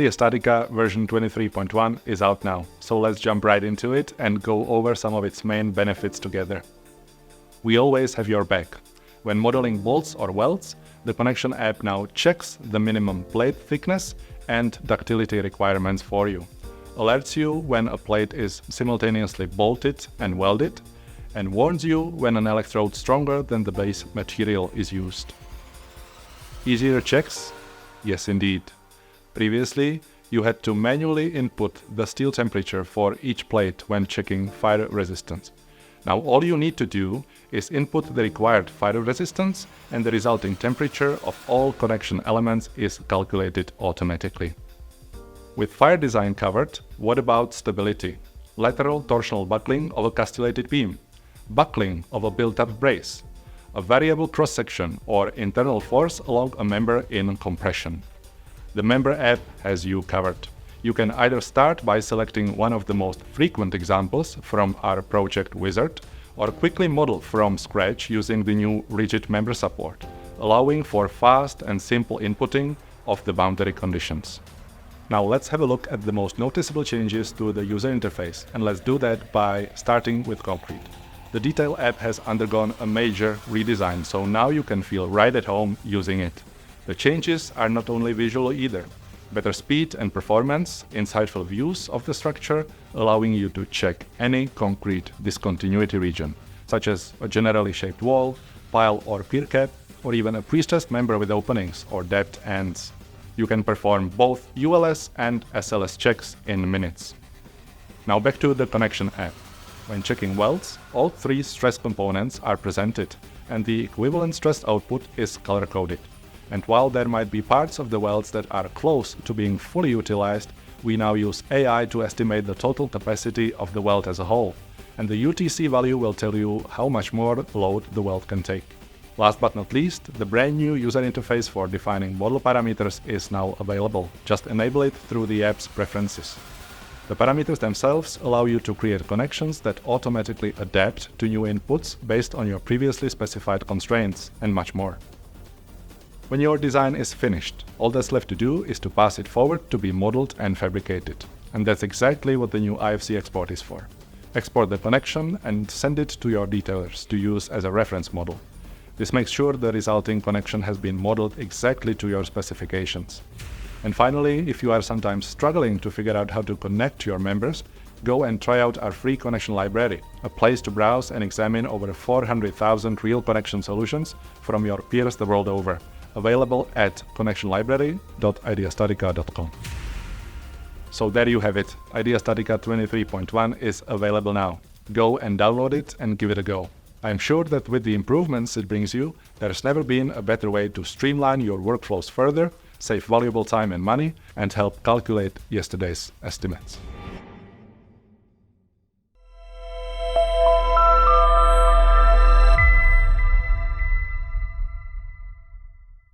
StatiCa version 23.1 is out now, so let's jump right into it and go over some of its main benefits together. We always have your back. When modeling bolts or welds, the connection app now checks the minimum plate thickness and ductility requirements for you, alerts you when a plate is simultaneously bolted and welded, and warns you when an electrode stronger than the base material is used. Easier checks? Yes, indeed. Previously, you had to manually input the steel temperature for each plate when checking fire resistance. Now all you need to do is input the required fire resistance, and the resulting temperature of all connection elements is calculated automatically. With fire design covered, what about stability? Lateral torsional buckling of a castellated beam, buckling of a built-up brace, a variable cross-section or internal force along a member in compression. The member app has you covered. You can either start by selecting one of the most frequent examples from our project wizard, or quickly model from scratch using the new rigid member support, allowing for fast and simple inputting of the boundary conditions. Now let's have a look at the most noticeable changes to the user interface, and let's do that by starting with concrete. The Detail app has undergone a major redesign, so now you can feel right at home using it. The changes are not only visual either. Better speed and performance, insightful views of the structure, allowing you to check any concrete discontinuity region, such as a generally shaped wall, pile or pier cap, or even a pre-stressed member with openings or depth ends. You can perform both ULS and SLS checks in minutes. Now back to the connection app. When checking welds, all three stress components are presented, and the equivalent stress output is color-coded. And while there might be parts of the welds that are close to being fully utilized, we now use AI to estimate the total capacity of the weld as a whole, and the UTC value will tell you how much more load the weld can take. Last but not least, the brand new user interface for defining model parameters is now available. Just enable it through the app's preferences. The parameters themselves allow you to create connections that automatically adapt to new inputs based on your previously specified constraints, and much more. When your design is finished, all that's left to do is to pass it forward to be modeled and fabricated. And that's exactly what the new IFC export is for. Export the connection and send it to your detailers to use as a reference model. This makes sure the resulting connection has been modeled exactly to your specifications. And finally, if you are sometimes struggling to figure out how to connect your members, go and try out our free connection library, a place to browse and examine over 400,000 real connection solutions from your peers the world over. Available at connectionlibrary.ideastatica.com. So there you have it. StatiCa 23.1 is available now. Go and download it and give it a go. I am sure that with the improvements it brings you, there's never been a better way to streamline your workflows further, save valuable time and money, and help calculate yesterday's estimates.